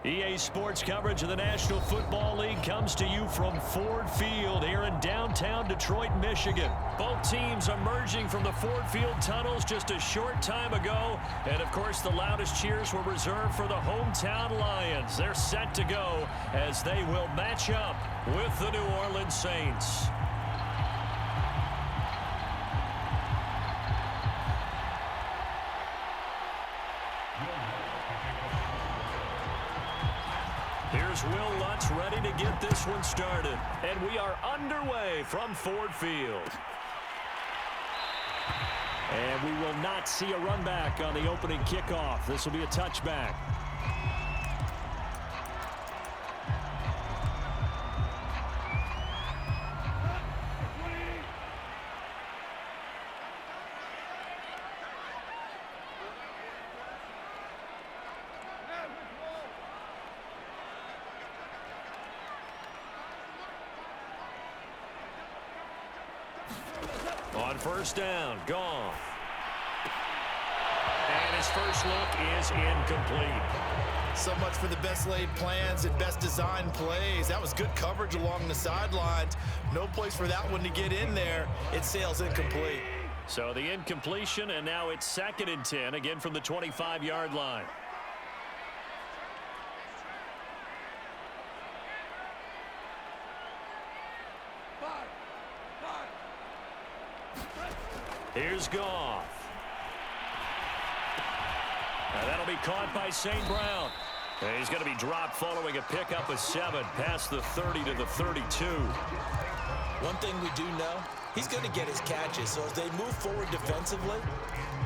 EA Sports coverage of the National Football League comes to you from Ford Field here in downtown Detroit, Michigan. Both teams emerging from the Ford Field tunnels just a short time ago. And, of course, the loudest cheers were reserved for the hometown Lions. They're set to go as they will match up with the New Orleans Saints. Here's Will Lutz ready to get this one started. And we are underway from Ford Field. And we will not see a run back on the opening kickoff. This will be a touchback. On first down, Goff. And his first look is incomplete. So much for the best laid plans and best designed plays. That was good coverage along the sidelines. No place for that one to get in there. It sails incomplete. So the incompletion, and now it's 2nd and 10, again from the 25-yard line. Here's Goff. Now that'll be caught by St. Brown. And he's going to be dropped following a pickup of 7 past the 30 to the 32. One thing we do know, he's going to get his catches. So as they move forward defensively,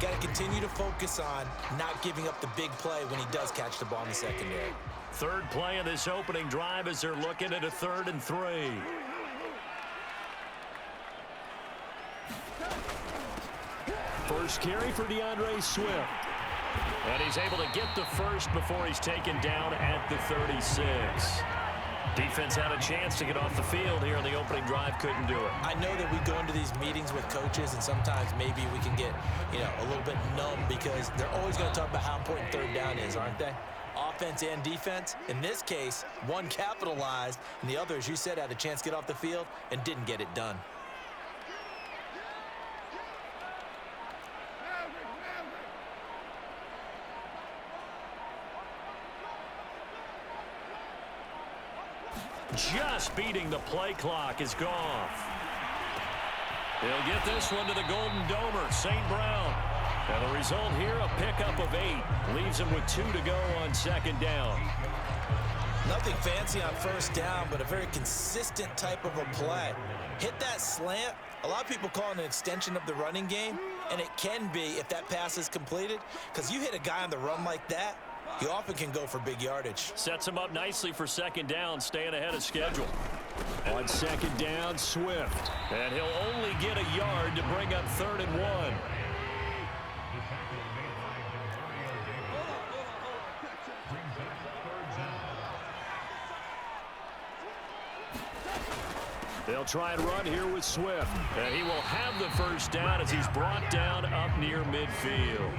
got to continue to focus on not giving up the big play when he does catch the ball in the secondary. Third play of this opening drive as they're looking at a 3rd and 3. First carry for DeAndre Swift. And he's able to get the first before he's taken down at the 36. Defense had a chance to get off the field here in the opening drive, couldn't do it. I know that we go into these meetings with coaches, and sometimes maybe we can get, a little bit numb because they're always going to talk about how important 3rd down is, aren't they? Offense and defense. In this case, one capitalized, and the other, as you said, had a chance to get off the field and didn't get it done. Just beating the play clock is Goff. He'll get this one to the Golden Domer, St. Brown. And the result here, a pickup of 8. Leaves him with 2 to go on 2nd down. Nothing fancy on 1st down, but a very consistent type of a play. Hit that slant. A lot of people call it an extension of the running game, and it can be if that pass is completed, because you hit a guy on the run like that, you often can go for big yardage. Sets him up nicely for 2nd down, staying ahead of schedule. On 2nd down, Swift. And he'll only get a yard to bring up 3rd and 1. They'll try and run here with Swift. And he will have the first down as he's brought down up near midfield.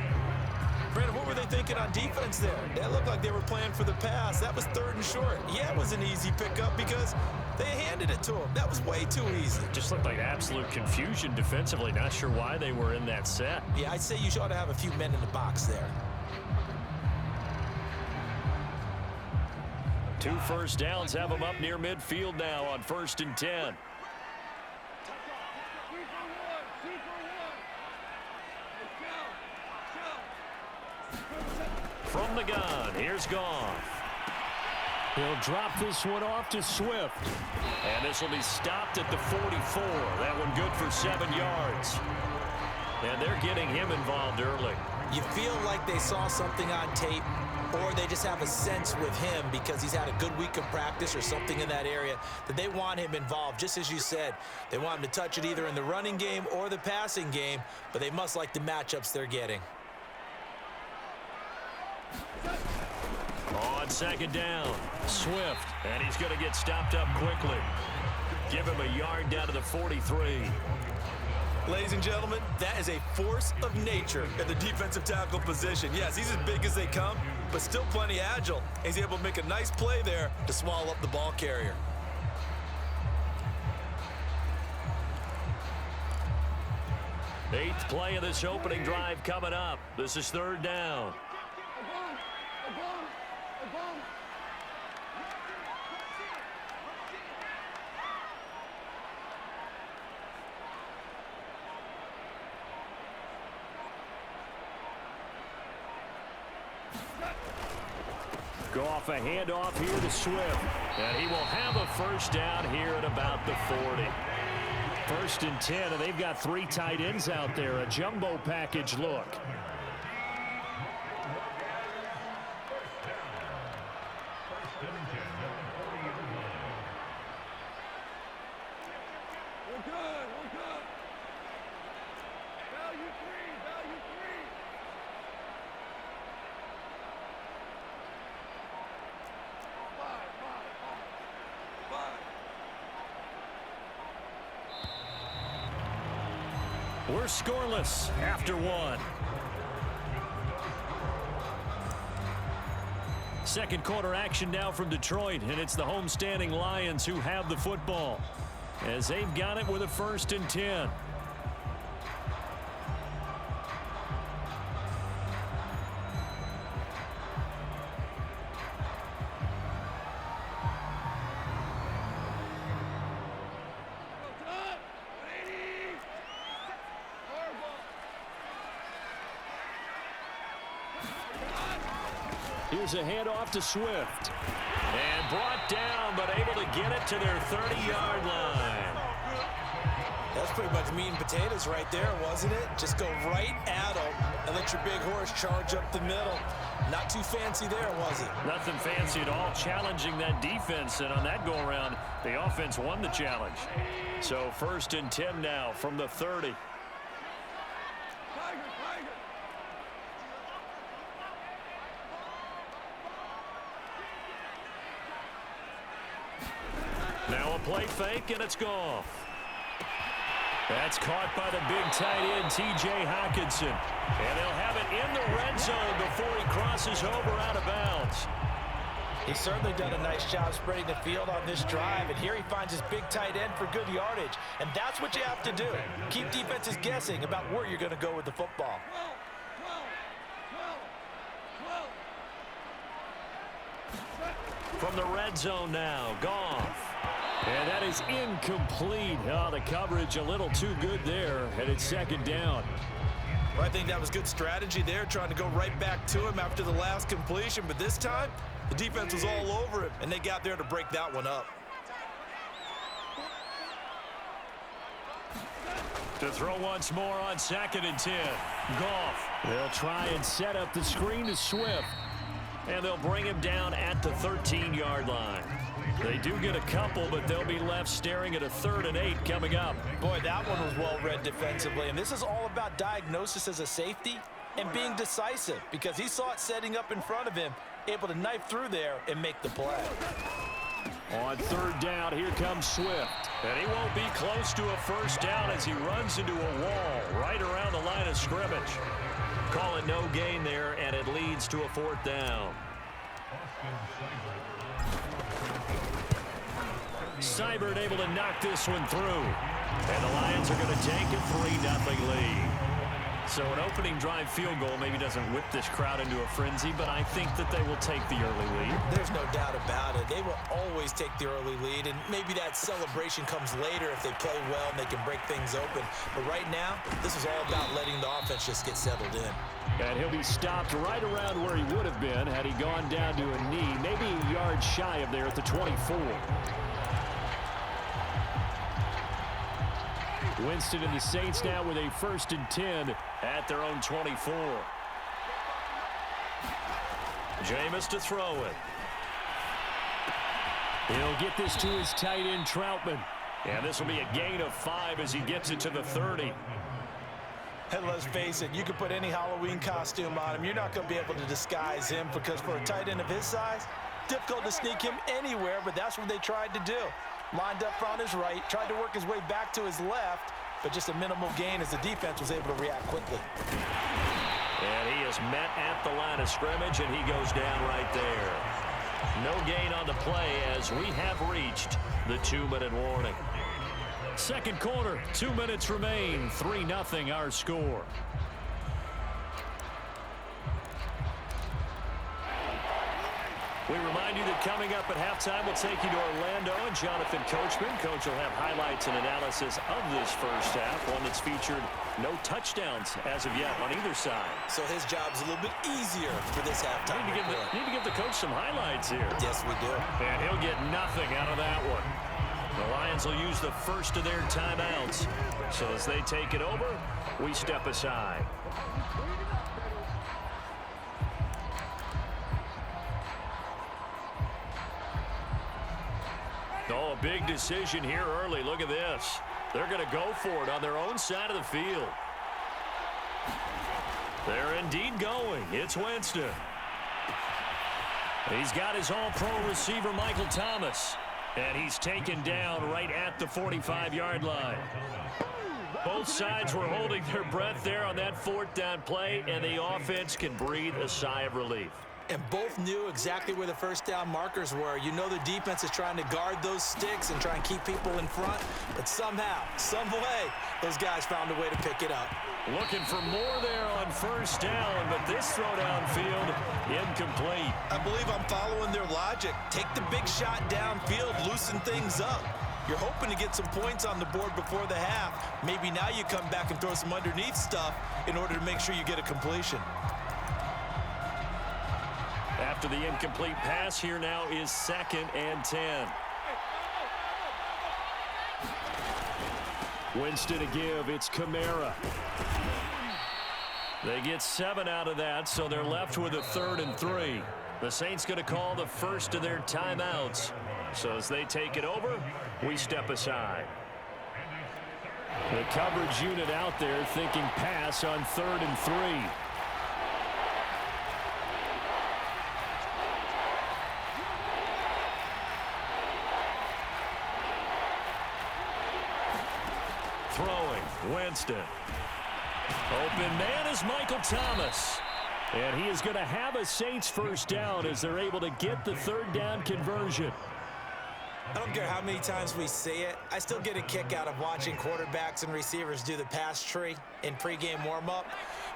Brandon, what were they thinking on defense there? That looked like they were playing for the pass. That was 3rd and short. Yeah, it was an easy pickup because they handed it to him. That was way too easy. Just looked like absolute confusion defensively. Not sure why they were in that set. Yeah, I'd say you ought to have a few men in the box there. 2 first downs have them up near midfield now on 1st and 10. From the gun, here's Goff. He'll drop this one off to Swift. And this will be stopped at the 44. That one good for 7 yards. And they're getting him involved early. You feel like they saw something on tape, or they just have a sense with him because he's had a good week of practice or something in that area that they want him involved. Just as you said, they want him to touch it either in the running game or the passing game, but they must like the matchups they're getting. On 2nd down, Swift, and he's going to get stopped up quickly. Give him a yard down to the 43. Ladies and gentlemen, that is a force of nature at the defensive tackle position. Yes, he's as big as they come, but still plenty agile. He's able to make a nice play there to swallow up the ball carrier. Eighth play of this opening drive coming up. This is 3rd down. Goff, a handoff here to Swift. And he will have a first down here at about the 40. 1st and 10, and they've got 3 tight ends out there. A jumbo package look. We're scoreless after 1. Second quarter action now from Detroit, and it's the homestanding Lions who have the football as they've got it with a 1st and 10. Here's a handoff to Swift. And brought down, but able to get it to their 30-yard line. That's pretty much meat and potatoes right there, wasn't it? Just go right at them and let your big horse charge up the middle. Not too fancy there, was it? Nothing fancy at all, challenging that defense. And on that go-around, the offense won the challenge. So 1st and 10 now from the 30. Now a play fake, and it's Goff. That's caught by the big tight end, T.J. Hockenson. And they'll have it in the red zone before he crosses over out of bounds. He's certainly done a nice job spreading the field on this drive, and here he finds his big tight end for good yardage. And that's what you have to do. Keep defenses guessing about where you're going to go with the football. From the red zone now, Goff. And that is incomplete. Oh, the coverage a little too good there, and it's 2nd down. Well, I think that was good strategy there, trying to go right back to him after the last completion. But this time, the defense was all over him, and they got there to break that one up. To throw once more on 2nd and 10. Goff. They'll try and set up the screen to Swift. And they'll bring him down at the 13-yard line. They do get a couple, but they'll be left staring at a 3rd and 8 coming up. Boy, that one was well read defensively. And this is all about diagnosis as a safety and being decisive, because he saw it setting up in front of him, able to knife through there and make the play. On 3rd down, here comes Swift. And he won't be close to a first down as he runs into a wall right around the line of scrimmage. Call it no gain there, and it leads to a 4th down. Seibert able to knock this one through. And the Lions are going to take a 3-0 lead. So an opening drive field goal maybe doesn't whip this crowd into a frenzy, but I think that they will take the early lead. There's no doubt about it. They will always take the early lead, and maybe that celebration comes later if they play well and they can break things open. But right now, this is all about letting the offense just get settled in. And he'll be stopped right around where he would have been had he gone down to a knee, maybe a yard shy of there at the 24. Winston and the Saints now with a 1st and 10 at their own 24. Jameis to throw it. He'll get this to his tight end, Troutman. And this will be a gain of 5 as he gets it to the 30. And let's face it, you can put any Halloween costume on him. You're not going to be able to disguise him because for a tight end of his size, difficult to sneak him anywhere, but that's what they tried to do. Lined up on his right, tried to work his way back to his left, but just a minimal gain as the defense was able to react quickly. And he is met at the line of scrimmage, and he goes down right there. No gain on the play as we have reached the 2-minute warning. Second quarter, 2 minutes remain, 3-0 our score. We remind you that coming up at halftime, we'll take you to Orlando and Jonathan Coachman. Coach will have highlights and analysis of this first half, one that's featured no touchdowns as of yet on either side. So his job's a little bit easier for this halftime. Need to give the coach some highlights here. Yes, we do. And he'll get nothing out of that one. The Lions will use the first of their timeouts. So as they take it over, we step aside. Oh, a big decision here early. Look at this. They're going to go for it on their own side of the field. They're indeed going. It's Winston. He's got his all-pro receiver, Michael Thomas. And he's taken down right at the 45-yard line. Both sides were holding their breath there on that 4th down play, and the offense can breathe a sigh of relief. And both knew exactly where the first down markers were. You know the defense is trying to guard those sticks and try and keep people in front. But somehow, some way, those guys found a way to pick it up. Looking for more there on first down, but this throw downfield, incomplete. I believe I'm following their logic. Take the big shot downfield, loosen things up. You're hoping to get some points on the board before the half. Maybe now you come back and throw some underneath stuff in order to make sure you get a completion. After the incomplete pass, here now is 2nd and 10. Winston to give. It's Kamara. They get 7 out of that, so they're left with a 3rd and 3. The Saints going to call the first of their timeouts. So as they take it over, we step aside. The coverage unit out there thinking pass on 3rd and 3. Throwing, Winston. Open man is Michael Thomas. And he is going to have a Saints first down as they're able to get the 3rd down conversion. I don't care how many times we say it, I still get a kick out of watching quarterbacks and receivers do the pass tree in pregame warm-up.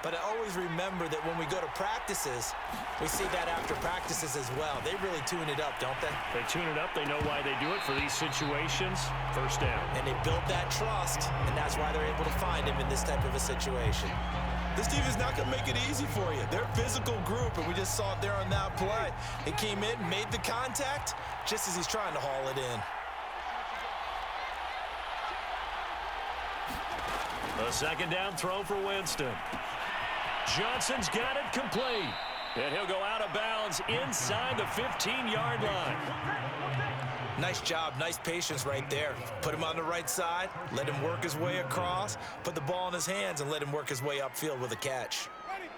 But I always remember that when we go to practices, we see that after practices as well. They really tune it up, don't they? They tune it up. They know why they do it for these situations. First down. And they build that trust, and that's why they're able to find him in this type of a situation. This team is not going to make it easy for you. They're a physical group, and we just saw it there on that play. He came in, made the contact, just as he's trying to haul it in. A 2nd down throw for Winston. Johnson's got it complete. And he'll go out of bounds inside the 15-yard line. Nice job, nice patience right there. Put him on the right side, let him work his way across, put the ball in his hands, and let him work his way upfield with a catch.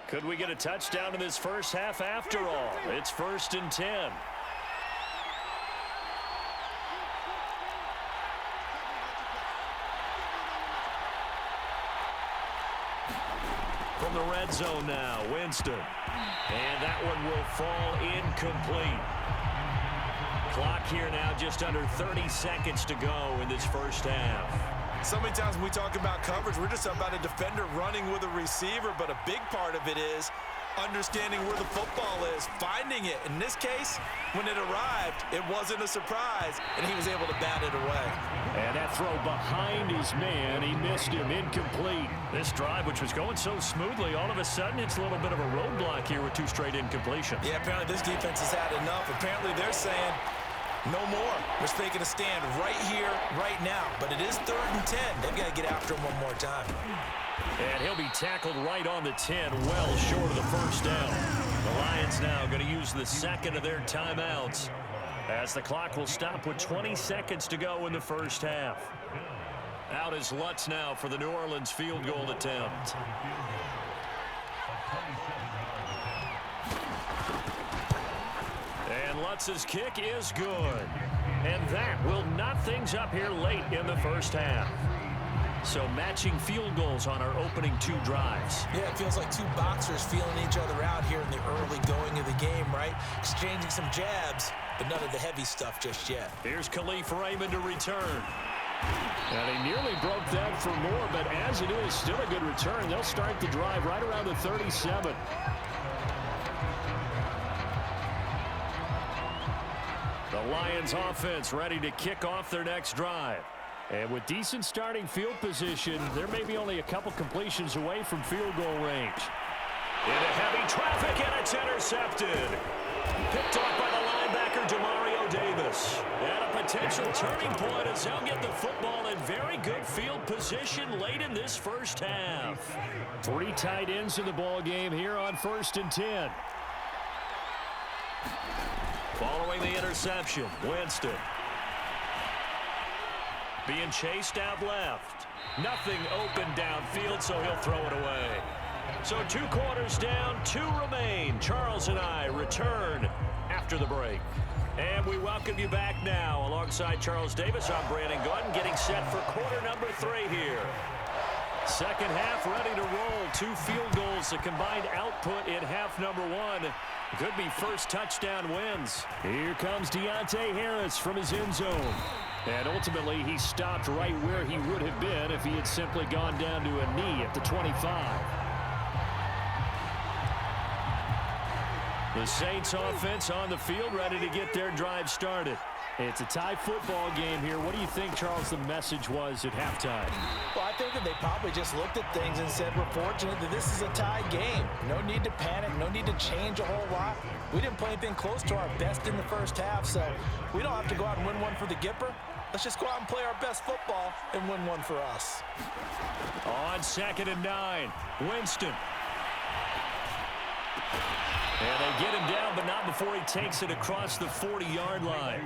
Could we get a touchdown in this first half after all? It's 1st and 10. From the the red zone now. Winston. And that one will fall incomplete. Clock here now, just under 30 seconds to go in this first half. So many times when we talk about coverage, we're just about a defender running with a receiver, but a big part of it is understanding where the football is, finding it. In this case, when it arrived, it wasn't a surprise, and he was able to bat it away. And that throw behind his man, he missed him, incomplete. This drive, which was going so smoothly, all of a sudden it's a little bit of a roadblock here with 2 straight incompletions. Yeah, apparently this defense has had enough. Apparently they're saying, no more. We're taking a stand right here, right now. But it is 3rd and 10. They've got to get after him one more time. And he'll be tackled right on the 10, well short of the first down. The Lions now going to use the second of their timeouts as the clock will stop with 20 seconds to go in the first half. Out is Lutz now for the New Orleans field goal attempt. And Lutz's kick is good. And that will knot things up here late in the first half. So matching field goals on our opening 2 drives. Yeah, it feels like 2 boxers feeling each other out here in the early going of the game, right? Exchanging some jabs, but none of the heavy stuff just yet. Here's Khalif Raymond to return. Now they nearly broke that for more, but as it is, still a good return. They'll start the drive right around the 37. The Lions offense ready to kick off their next drive. And with decent starting field position, there may be only a couple completions away from field goal range. Into heavy traffic, and it's intercepted. Picked off by the linebacker, Demario Davis. And a potential turning point as they'll get the football in very good field position late in this first half. 3 tight ends in the ball game here on 1st and 10. Following the interception, Winston. Being chased out left. Nothing open downfield, so he'll throw it away. So 2 quarters down, 2 remain. Charles and I return after the break. And we welcome you back now. Alongside Charles Davis, I'm Brandon Gunn, getting set for quarter number 3 here. Second half ready to roll. 2 field goals, the combined output in half number 1. Could be first touchdown wins. Here comes Deontay Harris from his end zone. And ultimately, he stopped right where he would have been if he had simply gone down to a knee at the 25. The Saints offense on the field ready to get their drive started. It's a tie football game here. What do you think, Charles, the message was at halftime? Well, I think that they probably just looked at things and said, we're fortunate that this is a tie game. No need to panic, no need to change a whole lot. We didn't play anything close to our best in the first half, so we don't have to go out and win one for the Gipper. Let's just go out and play our best football and win one for us. On 2nd and 9, Winston. And they get him down, but not before he takes it across the 40-yard line.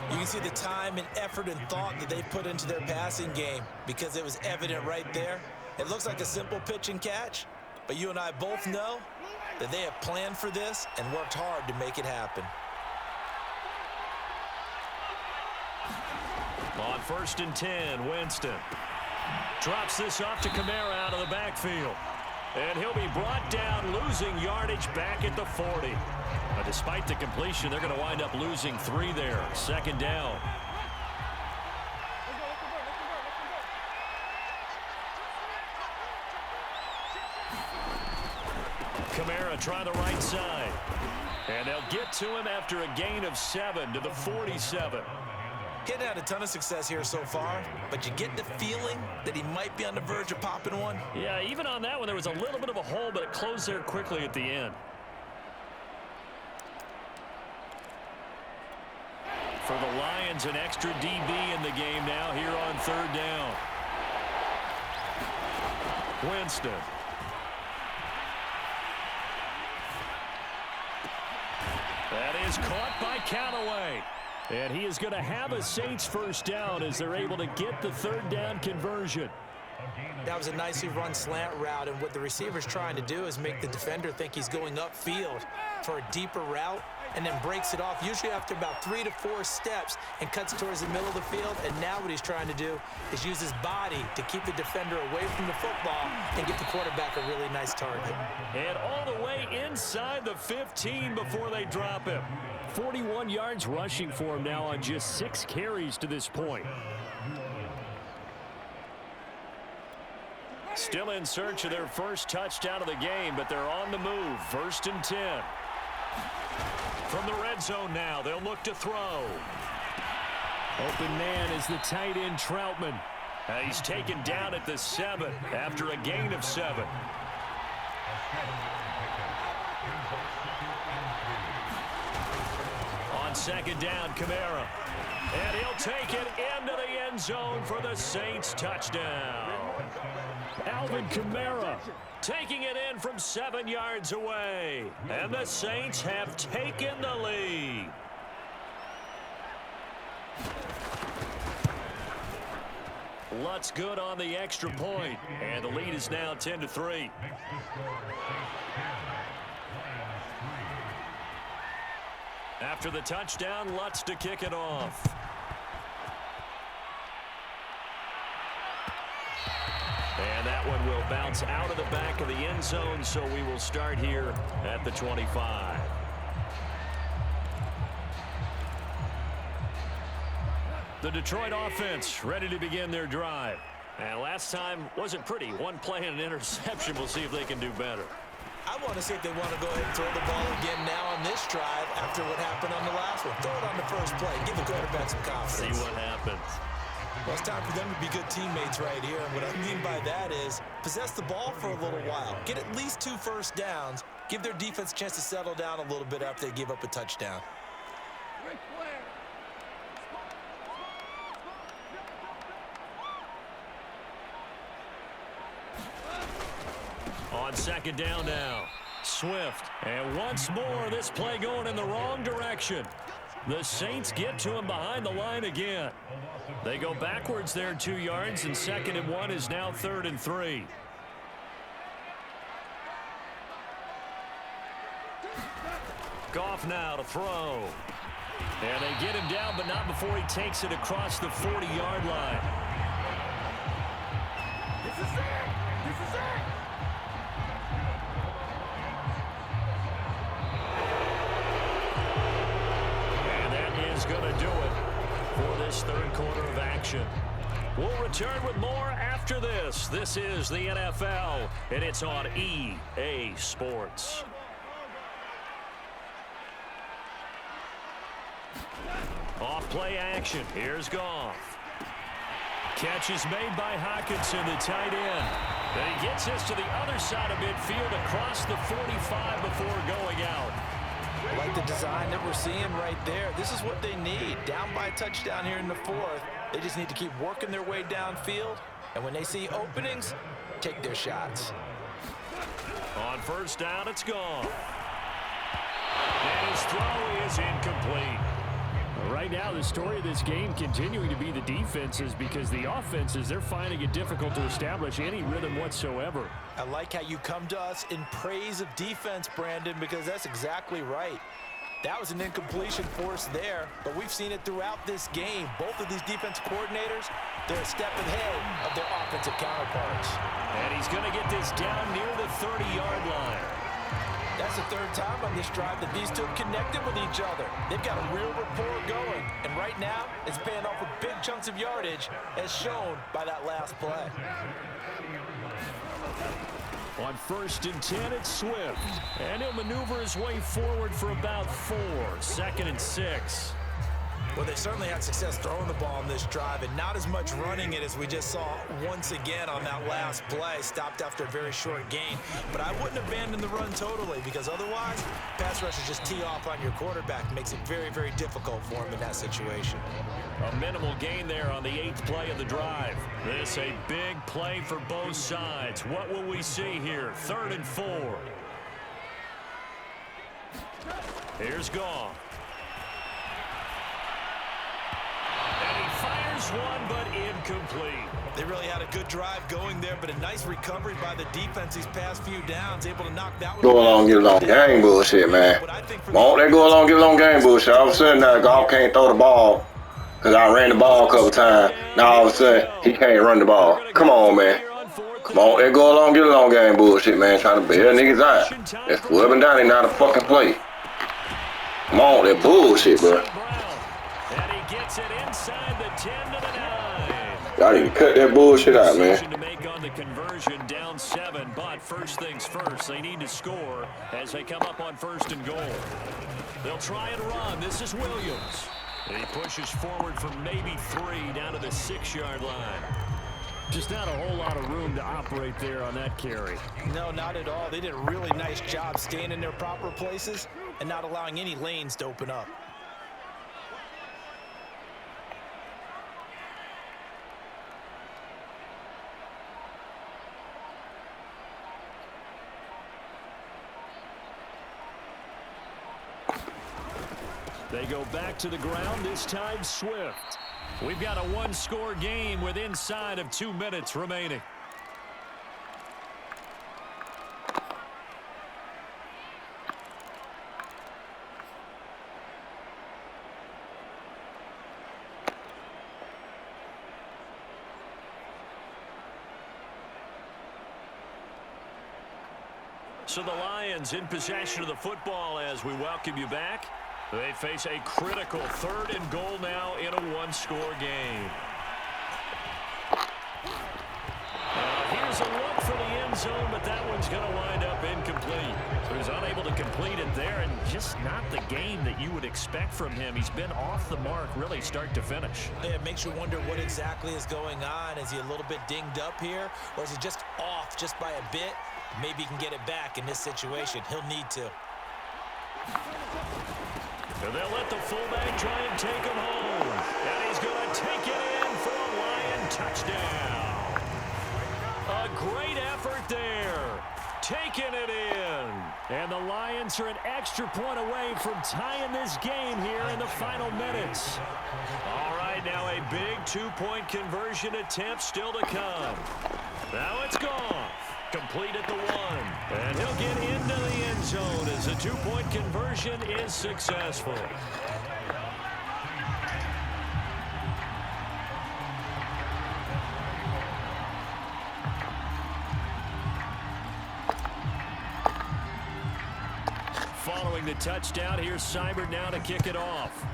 You can see the time and effort and thought that they put into their passing game because it was evident right there. It looks like a simple pitch and catch, but you and I both know that they have planned for this and worked hard to make it happen. On 1st and 10, Winston drops this off to Kamara out of the backfield. And he'll be brought down, losing yardage back at the 40. But despite the completion, they're going to wind up losing 3 there. 2nd down. Kamara try the right side. And they'll get to him after a gain of 7 to the 47. Hadn't had a ton of success here so far, but you get the feeling that he might be on the verge of popping one. Yeah, even on that one, there was a little bit of a hole, but it closed there quickly at the end. For the Lions, an extra DB in the game now here on 3rd down. Winston. That is caught by Callaway. And he is going to have a Saints first down as they're able to get the 3rd down conversion. That was a nicely run slant route, and what the receiver's trying to do is make the defender think he's going upfield for a deeper route and then breaks it off, usually after about 3 to 4 steps, and cuts towards the middle of the field. And now what he's trying to do is use his body to keep the defender away from the football and get the quarterback a really nice target. And all the way inside the 15 before they drop him. 41 yards rushing for him now on just 6 carries to this point. Still in search of their first touchdown of the game, but they're on the move. 1st and 10. From the red zone now, they'll look to throw. Open man is the tight end Troutman. He's taken down at the 7 after a gain of 7. On 2nd down, Kamara. And he'll take it into the end zone for the Saints touchdown. Alvin Kamara taking it in from 7 yards away. And the Saints have taken the lead. Lutz good on the extra point. And the lead is now 10-3. After the touchdown, Lutz to kick it off. And that one will bounce out of the back of the end zone, so we will start here at the 25. The Detroit offense ready to begin their drive. And last time wasn't pretty. One play and an interception. We'll see if they can do better. I want to see if they want to go ahead and throw the ball again now on this drive after what happened on the last one. Throw it on the first play. Give the quarterback some confidence. See what happens. Well, it's time for them to be good teammates right here. And what I mean by that is possess the ball for a little while. Get at least 2 first downs. Give their defense a chance to settle down a little bit after they give up a touchdown. On 2nd down now, Swift. And once more, this play going in the wrong direction. The Saints get to him behind the line again. They go backwards there 2 yards, and 2nd and 1 is now 3rd and 3. Goff now to throw. And they get him down, but not before he takes it across the 40-yard line. This is it! This is it! Going to do it for this 3rd quarter of action. We'll return with more after this. This is the NFL, and it's on EA Sports. Off play action. Here's Goff. Catch is made by Hockenson, the tight end. And he gets this to the other side of midfield across the 45 before going out. I like the design that we're seeing right there. This is what they need. Down by a touchdown here in the 4th. They just need to keep working their way downfield. And when they see openings, take their shots. On 1st down, it's gone. And his throw is incomplete. Right now, the story of this game continuing to be the defenses, because the offenses, they're finding it difficult to establish any rhythm whatsoever. I like how you come to us in praise of defense, Brandon, because that's exactly right. That was an incompletion forced there, but we've seen it throughout this game. Both of these defense coordinators, they're a step ahead of their offensive counterparts. And he's going to get this down near the 30-yard line. That's the 3rd time on this drive that these two have connected with each other. They've got a real rapport going, and right now it's paying off with big chunks of yardage, as shown by that last play. On 1st and 10, it's Swift. And he'll maneuver his way forward for about 4. 2nd and 6. Well, they certainly had success throwing the ball on this drive, and not as much running it as we just saw once again on that last play. Stopped after a very short gain. But I wouldn't abandon the run totally, because otherwise, pass rushers just tee off on your quarterback. Makes it very, very difficult for him in that situation. A minimal gain there on the 8th play of the drive. This a big play for both sides. What will we see here? 3rd and 4. Here's Goff. And he fires one, but incomplete. They really had a good drive going there, but a nice recovery by the defense these past few downs, able to knock that one. Go along, get along game bullshit, man. Won't they go along, get along game bullshit? All of a sudden, now golf can't throw the ball because I ran the ball a couple times. Now all of a sudden, he can't run the ball. Come on, man. Come on, they go along, get along game bullshit, man. Trying to bail niggas out. That's up and down, they not a fucking play. Come on, that bullshit, bro. And he gets it inside the 10 to the 9. Y'all need to cut that bullshit out, man. To make on the conversion, down 7, but first things first, they need to score as they come up on 1st and goal. They'll try and run. This is Williams. And he pushes forward for maybe 3 down to the 6-yard line. Just not a whole lot of room to operate there on that carry. No, not at all. They did a really nice job staying in their proper places and not allowing any lanes to open up. They go back to the ground, this time Swift. We've got a one-score game with inside of 2 minutes remaining. So the Lions in possession of the football as we welcome you back. They face a critical 3rd and goal now in a one-score game. Here's a look for the end zone, but that one's going to wind up incomplete. So he's unable to complete it there, and just not the game that you would expect from him. He's been off the mark really start to finish. Yeah, it makes you wonder what exactly is going on. Is he a little bit dinged up here, or is he just off just by a bit? Maybe he can get it back in this situation. He'll need to. And they'll let the fullback try and take him home. And he's going to take it in for a Lion touchdown. A great effort there. Taking it in. And the Lions are an extra point away from tying this game here in the final minutes. All right, now a big 2-point conversion attempt still to come. Now it's gone. Complete at the 1. And he'll get into the end zone as a 2-point conversion is successful. Following the touchdown, here's Seibert now to kick it off.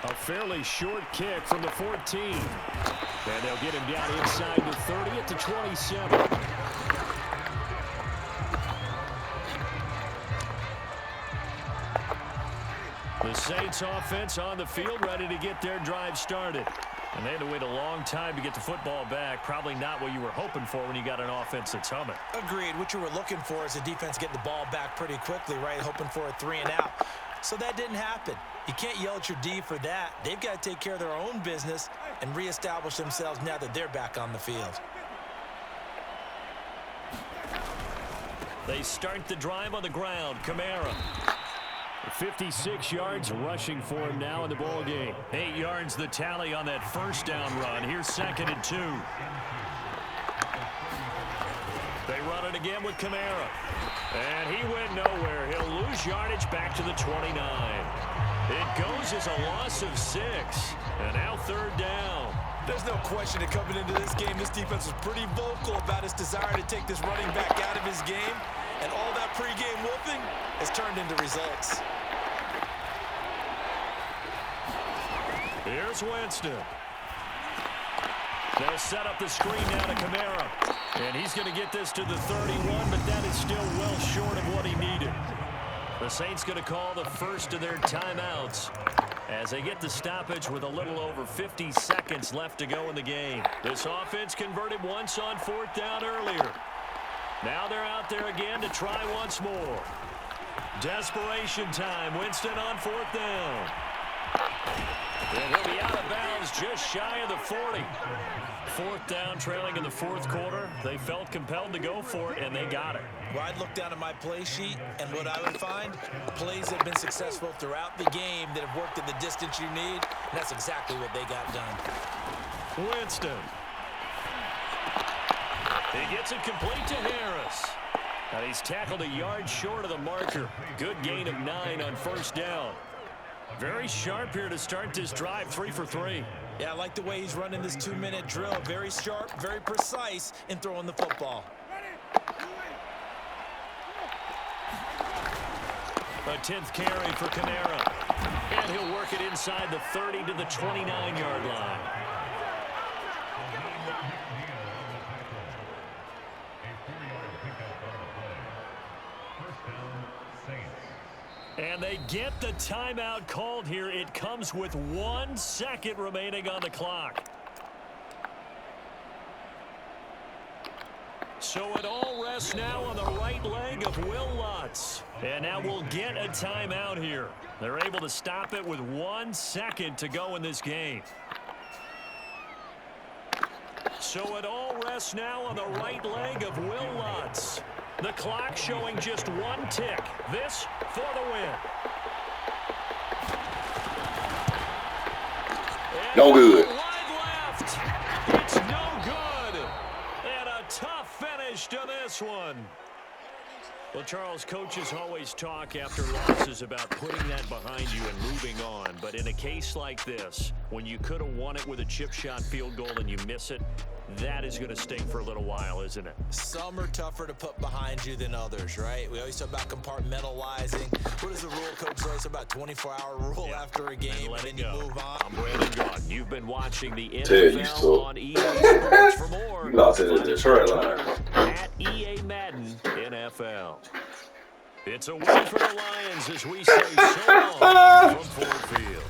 A fairly short kick from the 14. And they'll get him down inside the 30 at the 27. The Saints offense on the field ready to get their drive started. And they had to wait a long time to get the football back. Probably not what you were hoping for when you got an offense that's humming. Agreed. What you were looking for is the defense getting the ball back pretty quickly, right? Hoping for a 3 and out. So that didn't happen. You can't yell at your D for that. They've got to take care of their own business and reestablish themselves now that they're back on the field. They start the drive on the ground. Kamara. 56 yards rushing for him now in the ball game. 8 yards the tally on that first down run. Here's 2nd and 2. They run it again with Kamara. And he went nowhere. He'll lose yardage back to the 29. It goes as a loss of 6. And now 3rd down. There's no question that coming into this game, this defense was pretty vocal about its desire to take this running back out of his game. And all that pregame whooping has turned into results. Here's Winston. They'll set up the screen now to Kamara. And he's going to get this to the 31, but that is still well short of what he needed. The Saints going to call the first of their timeouts as they get the stoppage with a little over 50 seconds left to go in the game. This offense converted once on 4th down earlier. Now they're out there again to try once more. Desperation time. Winston on 4th down. And he'll be out of bounds just shy of the 40. Fourth down, trailing in the fourth quarter. They felt compelled to go for it, and they got it. Well, I'd look down at my play sheet, and what I would find, plays that have been successful throughout the game that have worked at the distance you need, and that's exactly what they got done. Winston. He gets it complete to Harris. And he's tackled a yard short of the marker. Good gain of 9 on first down. Very sharp here to start this drive, 3 for 3. Yeah, I like the way he's running this 2-minute drill. Very sharp, very precise in throwing the football. A 10th carry for Kamara. And he'll work it inside the 30 to the 29-yard line. And they get the timeout called here. It comes with 1 second remaining on the clock. So it all rests now on the right leg of Will Lutz. And now we'll get a timeout here. They're able to stop it with 1 second to go in this game. So it all rests now on the right leg of Will Lutz. The clock showing just 1 tick. This for the win. And no good. wide left. It's no good. And a tough finish to this one. Well, Charles, coaches always talk after losses about putting that behind you and moving on. But in a case like this, when you could have won it with a chip shot field goal and you miss it, that is going to sting for a little while, isn't it? Some are tougher to put behind you than others, right? We always talk about compartmentalizing. What is the rule, Coach? Always about 24-hour rule after a game, and then you move on. I'm Brandon Gaunt. You've been watching the NFL on EA Sports. For more, You lost it in the Detroit line. at EA Madden NFL. It's a win for the Lions as we say so long from Ford Field.